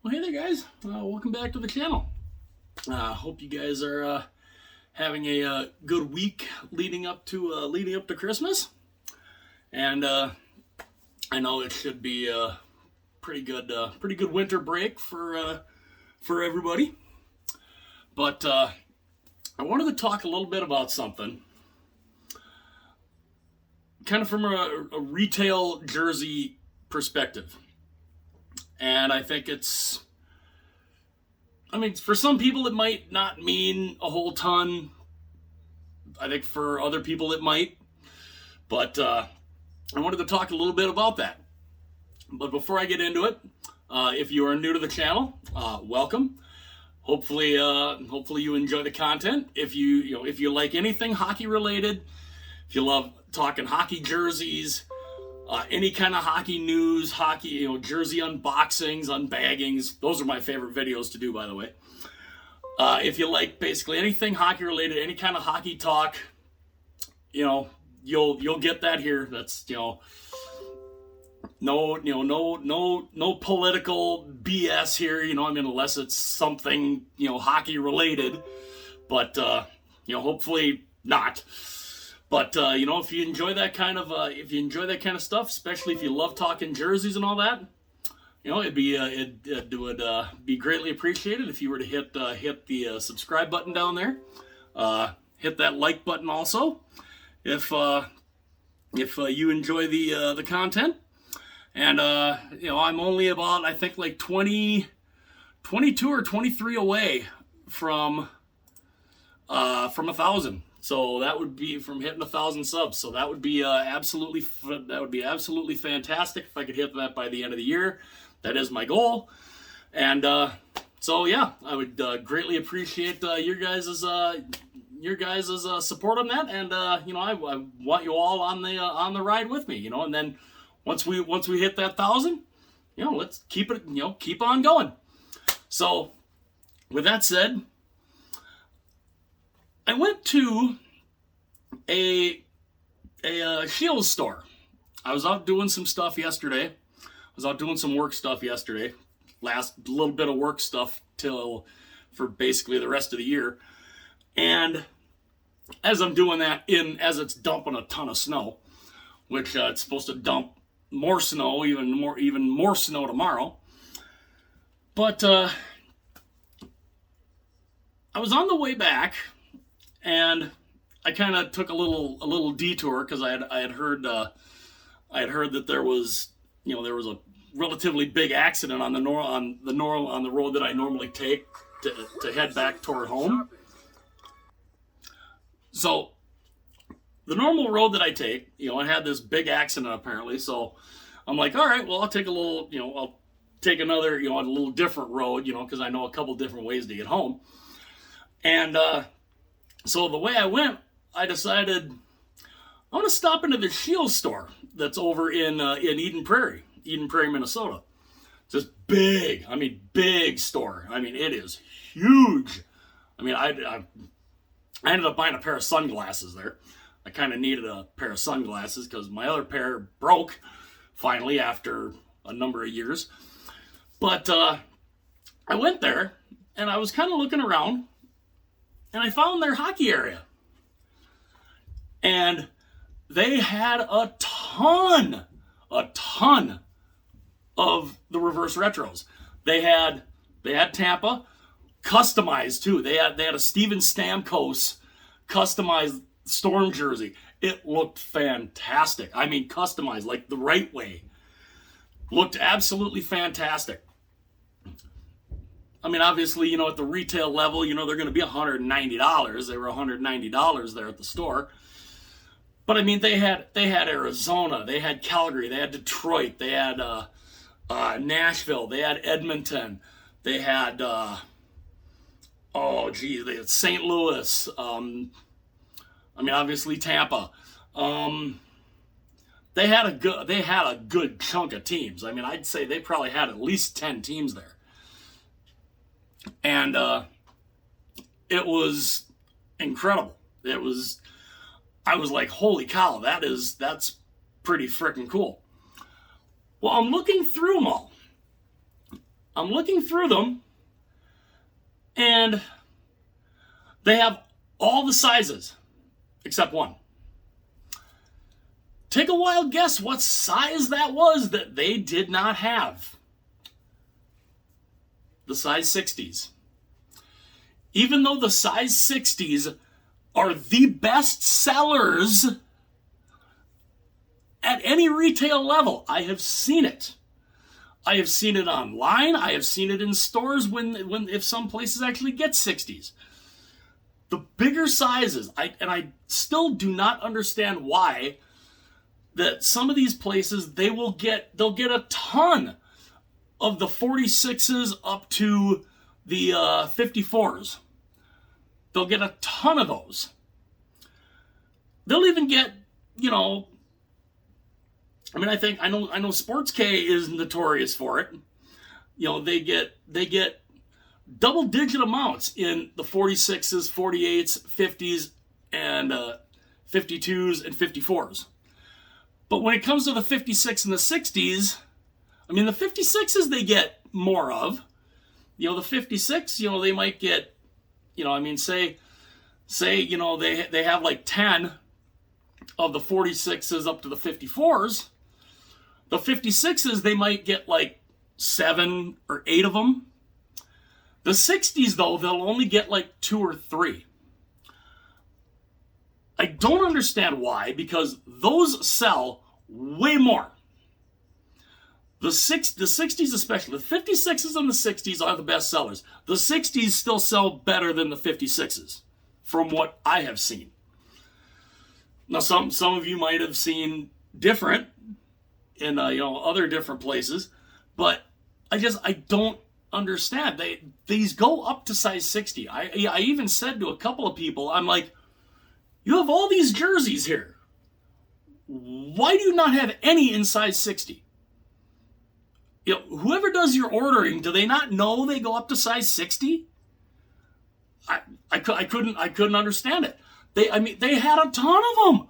Well, hey there, guys. Welcome back to the channel. Hope you guys are having a good week leading up to Christmas, and I know it should be a pretty good winter break for everybody. But I wanted to talk a little bit about something, kind of from a retail jersey perspective. And I think for some people it might not mean a whole ton. I think for other people it might. But I wanted to talk a little bit about that. But before I get into it, if you are new to the channel, welcome. Hopefully you enjoy the content. If you like anything hockey related, if you love talking hockey jerseys, any kind of hockey news, hockey, jersey unboxings, unbaggings. Those are my favorite videos to do, by the way. If you like basically anything hockey related, any kind of hockey talk, you'll get that here. That's no political BS here. Unless it's something hockey related, but hopefully not. But if you enjoy that kind of stuff, especially if you love talking jerseys and all that, it would be greatly appreciated if you were to hit the subscribe button down there. Hit that like button also, if you enjoy the content. And I'm only about, I think, like 22 or 23 away from 1,000. So that would be from hitting 1,000 subs. So that would be absolutely fantastic if I could hit that by the end of the year. That is my goal. And so yeah, I would greatly appreciate your guys' support on that. And I want you all on the ride with me. And then once we hit that 1,000, let's keep on going. So with that said, I went to a Shields store. I was out doing some stuff yesterday. I was out doing some work stuff yesterday. Last little bit of work stuff for basically the rest of the year. And as I'm doing that, as it's dumping a ton of snow, which it's supposed to dump more snow, even more snow tomorrow. But I was on the way back. And I kind of took a little detour because I had heard that there was a relatively big accident on the road that I normally take to head back toward home. So the normal road that I take, it had this big accident apparently. So I'm like, all right, well, I'll take I'll take another, a little different road, because I know a couple different ways to get home. And so the way I went, I decided I'm going to stop into the Shields store that's over in Eden Prairie, Minnesota. Just big store. It is huge. I ended up buying a pair of sunglasses there. I kind of needed a pair of sunglasses because my other pair broke finally after a number of years. But I went there and I was kind of looking around. And I found their hockey area. And they had a ton of the reverse retros. They had Tampa customized too. They had a Steven Stamkos customized Storm jersey. It looked fantastic. Customized like the right way. Looked absolutely fantastic. Obviously, at the retail level, they're going to be $190. They were $190 there at the store. But they had Arizona, they had Calgary, they had Detroit, they had Nashville, they had Edmonton, they had they had St. Louis. Obviously Tampa. They had a good chunk of teams. I'd say they probably had at least 10 teams there. And it was incredible. I was like, holy cow, that's pretty freaking cool. Well, I'm looking through them all. I'm looking through them, and they have all the sizes except one. Take a wild guess what size that was that they did not have. The size 60s. Even though the size 60s are the best sellers at any retail level, I have seen it. I have seen it online. I have seen it in stores when if some places actually get 60s. The bigger sizes, I still do not understand why that some of these places they'll get a ton of the 46s up to the 54s. They'll get a ton of those. They'll even get, I know Sports K is notorious for it. They get double digit amounts in the 46s, 48s, 50s, and 52s and 54s. But when it comes to the 56 and the 60s, the 56s they get more of. The 56, they might get, say, they have like 10 of the 46s up to the 54s. The 56s, they might get like 7 or 8 of them. The 60s, though, they'll only get like 2 or 3. I don't understand why, because those sell way more. The 60s especially, the 56s and the 60s are the best sellers. The 60s still sell better than the 56s, from what I have seen. Now, some of you might have seen different in other different places, but I don't understand. These go up to size 60. I even said to a couple of people, I'm like, you have all these jerseys here. Why do you not have any in size 60? Whoever does your ordering, do they not know they go up to size 60? I couldn't understand it. They had a ton of them.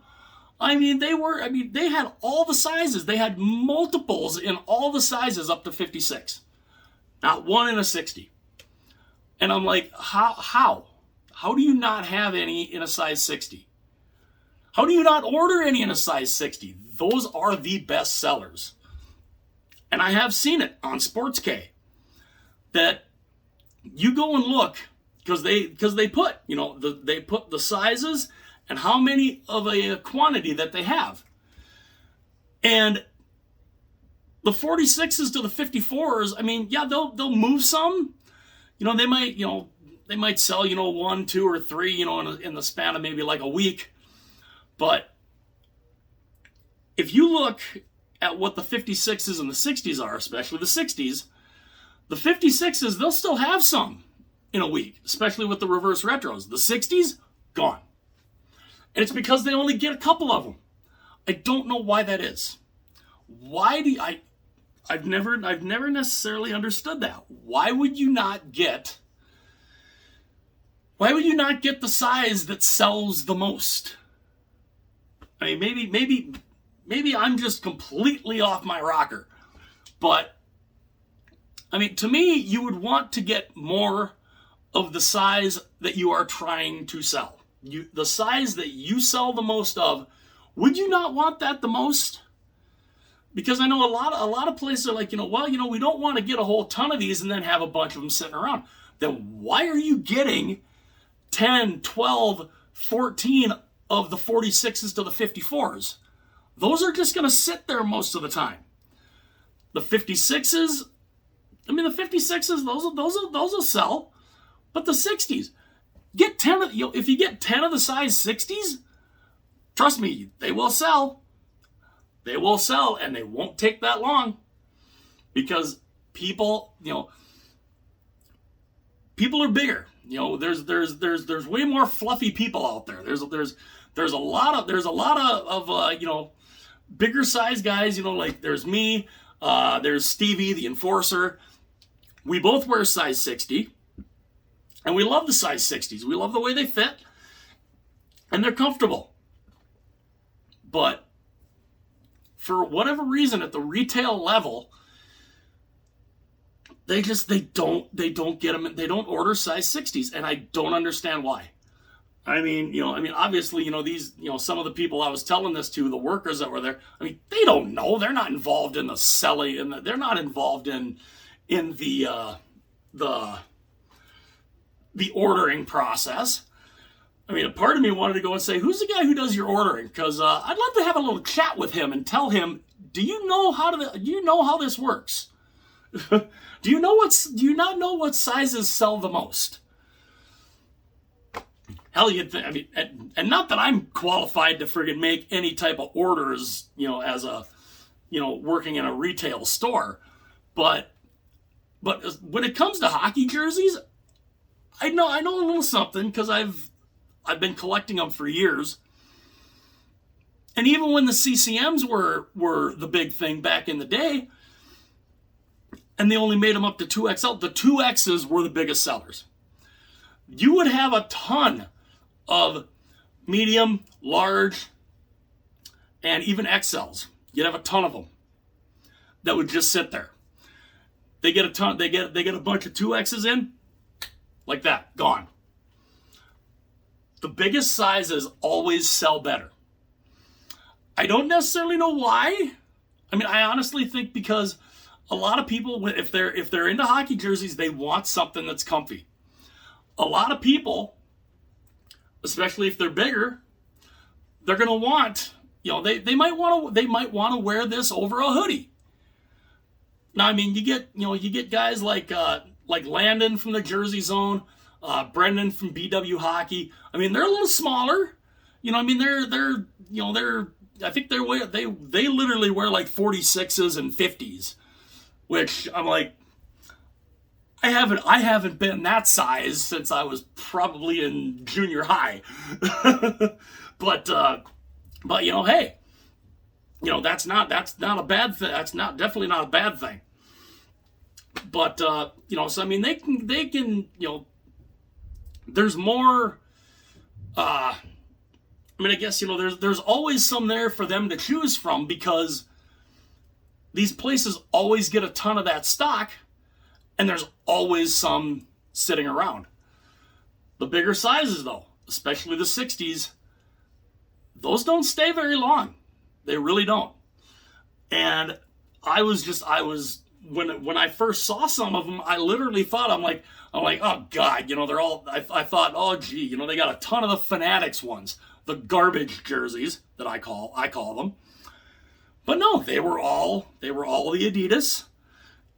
They had all the sizes. They had multiples in all the sizes up to 56. Not one in a 60. And I'm like, how? How do you not have any in a size 60? How do you not order any in a size 60? Those are the best sellers. And I have seen it on Sports K. That you go and look, because they put, they put the sizes and how many of a quantity that they have. And the 46s to the 54s, they'll move some. They might sell, 1, 2, or 3, in the span of maybe like a week. But if you look at what the 56s and the 60s are, especially the 60s, the 56s, they'll still have some in a week, especially with the reverse retros. The 60s, gone. And it's because they only get a couple of them. I don't know why that is. I've never necessarily understood that. Why would you not get the size that sells the most? Maybe I'm just completely off my rocker. But to me, you would want to get more of the size that you are trying to sell. The size that you sell the most of, would you not want that the most? Because I know a lot of places are like, we don't want to get a whole ton of these and then have a bunch of them sitting around. Then why are you getting 10, 12, 14 of the 46s to the 54s? Those are just going to sit there most of the time. The 56s, the 56s, those will sell. But the 60s, get 10 of, if you get 10 of the size 60s, trust me, they will sell. They will sell, and they won't take that long, because people are bigger. There's way more fluffy people out there. There's a lot of bigger size guys. Like there's me, there's Stevie the Enforcer. We both wear size 60, and we love the size 60s. We love the way they fit, and they're comfortable. But for whatever reason, at the retail level, they don't get them. They don't order size 60s, and I don't understand why. Obviously, these, some of the people I was telling this to, the workers that were there, they don't know. They're not involved in the selling, and they're not involved in the ordering process. A part of me wanted to go and say, who's the guy who does your ordering? Because I'd love to have a little chat with him and tell him, do you know how this works? Do you not know what sizes sell the most? Hell, you'd think, and not that I'm qualified to friggin' make any type of orders, as a, working in a retail store. But when it comes to hockey jerseys, I know a little something, because I've been collecting them for years. And even when the CCMs were the big thing back in the day, and they only made them up to 2XL, the 2Xs were the biggest sellers. You would have a ton of medium, large, and even XLs. You'd have a ton of them that would just sit there. They get a ton. They get a bunch of 2Xs in, like that, gone. The biggest sizes always sell better. I don't necessarily know why. I honestly think because a lot of people, if they're into hockey jerseys, they want something that's comfy. A lot of people, especially if they're bigger, they're gonna want, they might want to wear this over a hoodie. Now, you get guys like Landon from the Jersey Zone, Brendan from BW Hockey. They're a little smaller. I think they literally wear like 46s and 50s, which I'm like, I haven't been that size since I was probably in junior high. but hey, that's not a bad thing. That's definitely not a bad thing. But they can there's more. I guess there's always some there for them to choose from, because these places always get a ton of that stock, and there's always some sitting around. The bigger sizes, though, especially the 60s, those don't stay very long. They really don't. And when I first saw some of them, I literally thought, I'm like, oh God, they're all. I thought, oh gee, they got a ton of the Fanatics ones, the garbage jerseys that I call them. But no, they were all the Adidas,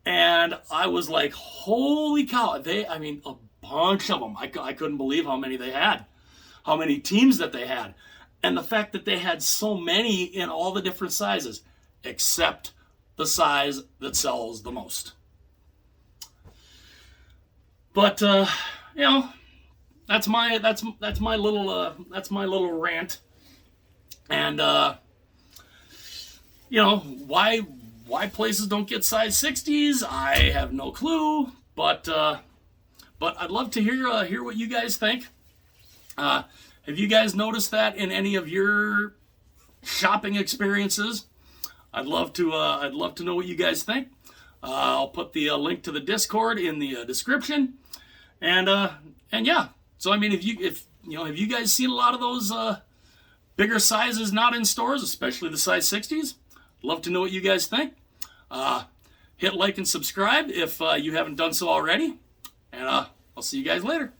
and I was like, holy cow! A bunch of them. I couldn't believe how many they had, how many teams that they had, and the fact that they had so many in all the different sizes, except the size that sells the most. But that's my little rant, and why places don't get size 60s, I have no clue. But I'd love to hear what you guys think. Have you guys noticed that in any of your shopping experiences? I'd love to know what you guys think. I'll put the link to the Discord in the description, and yeah. So have you guys seen a lot of those bigger sizes not in stores, especially the size 60s? Love to know what you guys think. Hit like and subscribe if you haven't done so already, and I'll see you guys later.